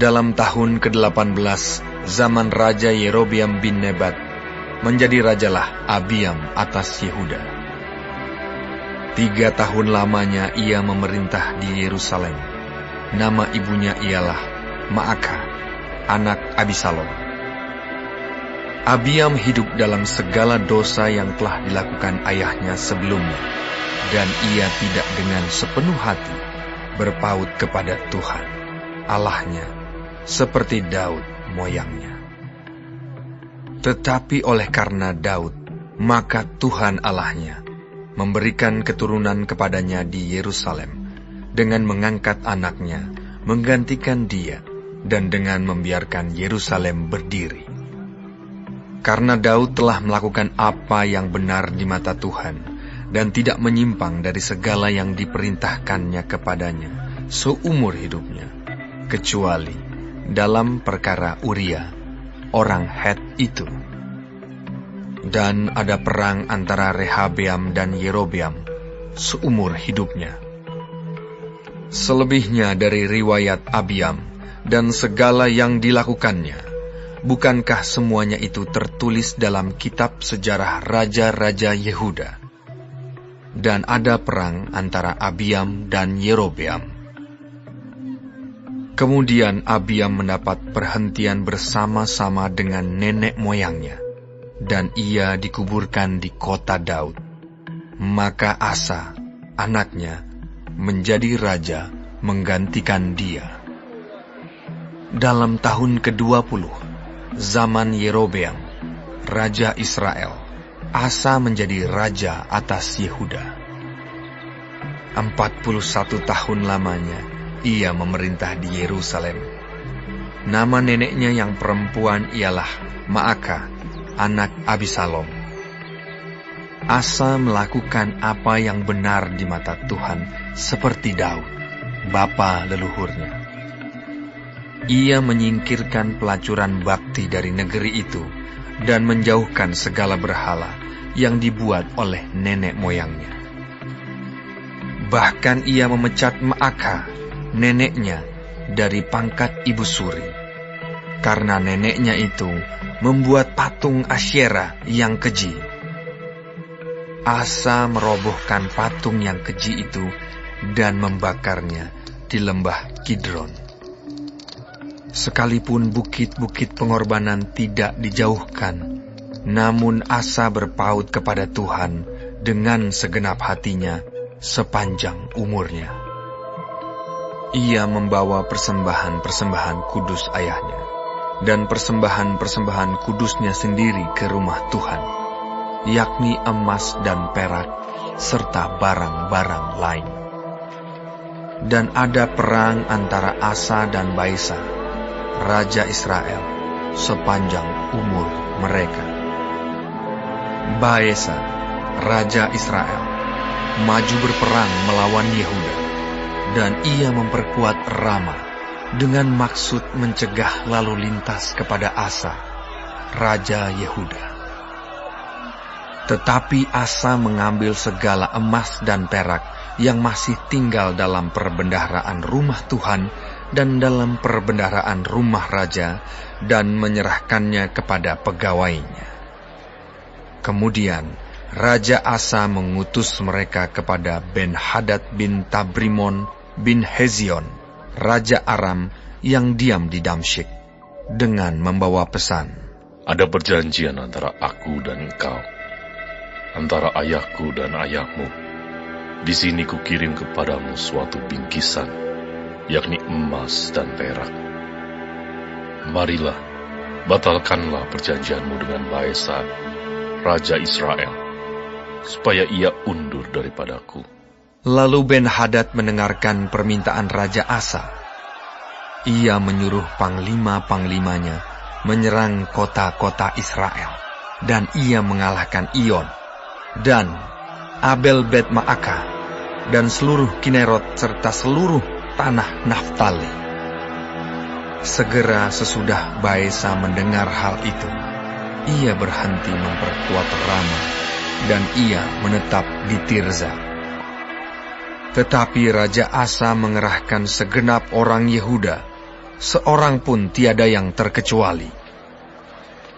dalam tahun ke-18 zaman Raja Yerobeam bin Nebat, menjadi rajalah Abiam atas Yehuda. 3 tahun lamanya ia memerintah di Yerusalem. Nama ibunya ialah Maakah, anak Abisalom. Abiam hidup dalam segala dosa yang telah dilakukan ayahnya sebelumnya, dan ia tidak dengan sepenuh hati berpaut kepada Tuhan, Allahnya, seperti Daud moyangnya. Tetapi oleh karena Daud, maka Tuhan Allahnya memberikan keturunan kepadanya di Yerusalem, dengan mengangkat anaknya, menggantikan dia, dan dengan membiarkan Yerusalem berdiri. Karena Daud telah melakukan apa yang benar di mata Tuhan, dan tidak menyimpang dari segala yang diperintahkannya kepadanya seumur hidupnya, kecuali dalam perkara Uria, orang Het itu. Dan ada perang antara Rehabeam dan Yerobeam seumur hidupnya. Selebihnya dari riwayat Abiam dan segala yang dilakukannya, bukankah semuanya itu tertulis dalam kitab sejarah raja-raja Yehuda? Dan ada perang antara Abiam dan Yerobeam. Kemudian Abiam mendapat perhentian bersama-sama dengan nenek moyangnya, dan ia dikuburkan di kota Daud. Maka Asa, anaknya, menjadi raja menggantikan dia. Dalam tahun ke-20, zaman Yerobeam, raja Israel, Asa menjadi raja atas Yehuda. 41 tahun lamanya ia memerintah di Yerusalem. Nama neneknya yang perempuan ialah Maakah, anak Abisalom. Asa melakukan apa yang benar di mata Tuhan seperti Daud, bapa leluhurnya. Ia menyingkirkan pelacuran bakti dari negeri itu dan menjauhkan segala berhala yang dibuat oleh nenek moyangnya. Bahkan ia memecat Maakah, neneknya, dari pangkat ibu suri, karena neneknya itu membuat patung Asyera yang keji. Asa merobohkan patung yang keji itu dan membakarnya di lembah Kidron. Sekalipun bukit-bukit pengorbanan tidak dijauhkan, namun Asa berpaut kepada Tuhan dengan segenap hatinya sepanjang umurnya. Ia membawa persembahan-persembahan kudus ayahnya, dan persembahan-persembahan kudusnya sendiri ke rumah Tuhan, yakni emas dan perak, serta barang-barang lain. Dan ada perang antara Asa dan Baesa, raja Israel, sepanjang umur mereka. Baesa, raja Israel, maju berperang melawan Yehuda, dan ia memperkuat Rama dengan maksud mencegah lalu lintas kepada Asa, raja Yehuda. Tetapi Asa mengambil segala emas dan perak yang masih tinggal dalam perbendaharaan rumah Tuhan dan dalam perbendaharaan rumah raja, dan menyerahkannya kepada pegawainya. Kemudian Raja Asa mengutus mereka kepada Ben-Hadad bin Tabrimon bin Hezion, Raja Aram yang diam di Damsyik, dengan membawa pesan, "Ada perjanjian antara aku dan engkau, antara ayahku dan ayahmu. Di sini kukirim kepadamu suatu bingkisan, yakni emas dan perak. Marilah, batalkanlah perjanjianmu dengan Baesa, Raja Israel, supaya ia undur daripadaku." Lalu Ben-Hadad mendengarkan permintaan Raja Asa. Ia menyuruh panglima-panglimanya menyerang kota-kota Israel, dan ia mengalahkan Iyon, dan Abel Bet Maakah, dan seluruh Kinerot serta seluruh tanah Naftali. Segera sesudah Baesa mendengar hal itu, ia berhenti memperkuat Rama, dan ia menetap di Tirza. Tetapi Raja Asa mengerahkan segenap orang Yehuda, seorang pun tiada yang terkecuali.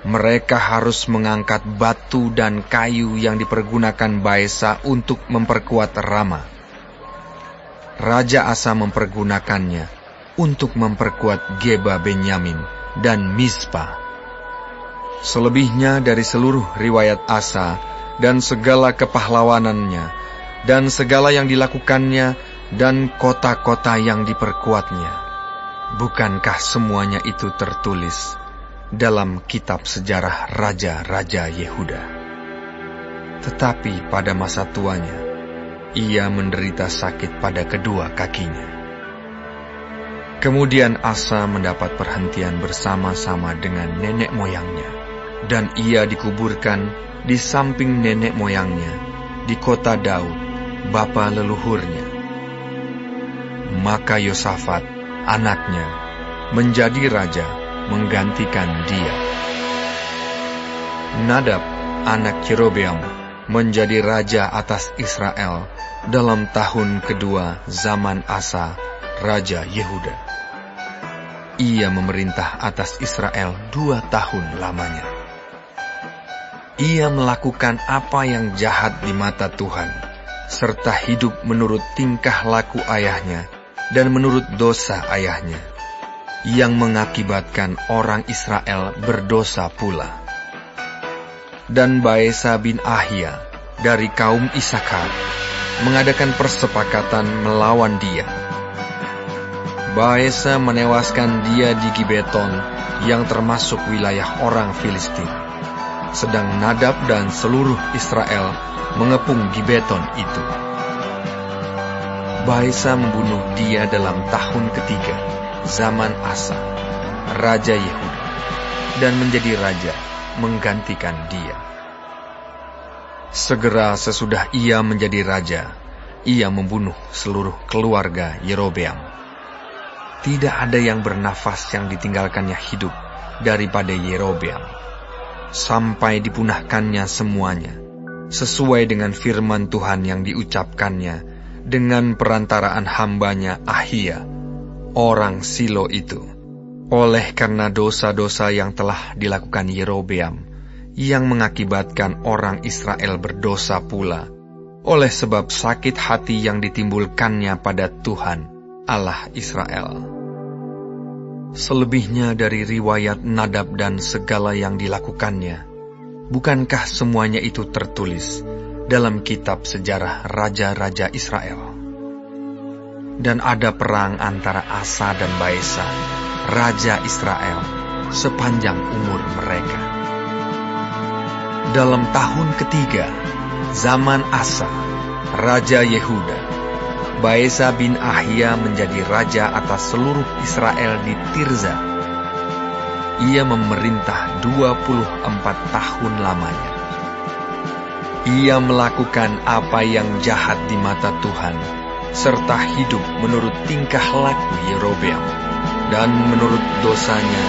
Mereka harus mengangkat batu dan kayu yang dipergunakan Baesa untuk memperkuat Rama. Raja Asa mempergunakannya untuk memperkuat Geba Benyamin dan Mizpa. Selebihnya dari seluruh riwayat Asa dan segala kepahlawanannya dan segala yang dilakukannya dan kota-kota yang diperkuatnya, bukankah semuanya itu tertulis dalam kitab sejarah raja-raja Yehuda? Tetapi pada masa tuanya, ia menderita sakit pada kedua kakinya. Kemudian Asa mendapat perhentian bersama-sama dengan nenek moyangnya, dan ia dikuburkan di samping nenek moyangnya di kota Daud, bapa leluhurnya. Maka Yosafat, anaknya, menjadi raja menggantikan dia. Nadab, anak Yerobeam, menjadi raja atas Israel dalam tahun kedua zaman Asa, raja Yehuda. Ia memerintah atas Israel 2 tahun lamanya. Ia melakukan apa yang jahat di mata Tuhan, serta hidup menurut tingkah laku ayahnya dan menurut dosa ayahnya, yang mengakibatkan orang Israel berdosa pula. Dan Baesa bin Ahia dari kaum Isakar mengadakan persepakatan melawan dia. Baesa menewaskan dia di Gibeton yang termasuk wilayah orang Filistin, sedang Nadab dan seluruh Israel mengepung Gibeton itu. Baesa membunuh dia dalam tahun ketiga zaman Asa, raja Yehuda, dan menjadi raja menggantikan dia. Segera sesudah ia menjadi raja, ia membunuh seluruh keluarga Yerobeam. Tidak ada yang bernafas yang ditinggalkannya hidup daripada Yerobeam, sampai dipunahkannya semuanya, sesuai dengan firman Tuhan yang diucapkannya dengan perantaraan hambanya Ahia, orang Silo itu, oleh karena dosa-dosa yang telah dilakukan Yerobeam, yang mengakibatkan orang Israel berdosa pula, oleh sebab sakit hati yang ditimbulkannya pada Tuhan, Allah Israel. Selebihnya dari riwayat Nadab dan segala yang dilakukannya, bukankah semuanya itu tertulis dalam kitab sejarah raja-raja Israel? Dan ada perang antara Asa dan Baesa, raja Israel, sepanjang umur mereka. Dalam tahun ketiga, zaman Asa, raja Yehuda, Baesa bin Ahia menjadi raja atas seluruh Israel di Tirza. Ia memerintah 24 tahun lamanya. Ia melakukan apa yang jahat di mata Tuhan, serta hidup menurut tingkah laku Yerobeam, dan menurut dosanya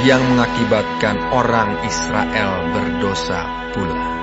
yang mengakibatkan orang Israel berdosa pula.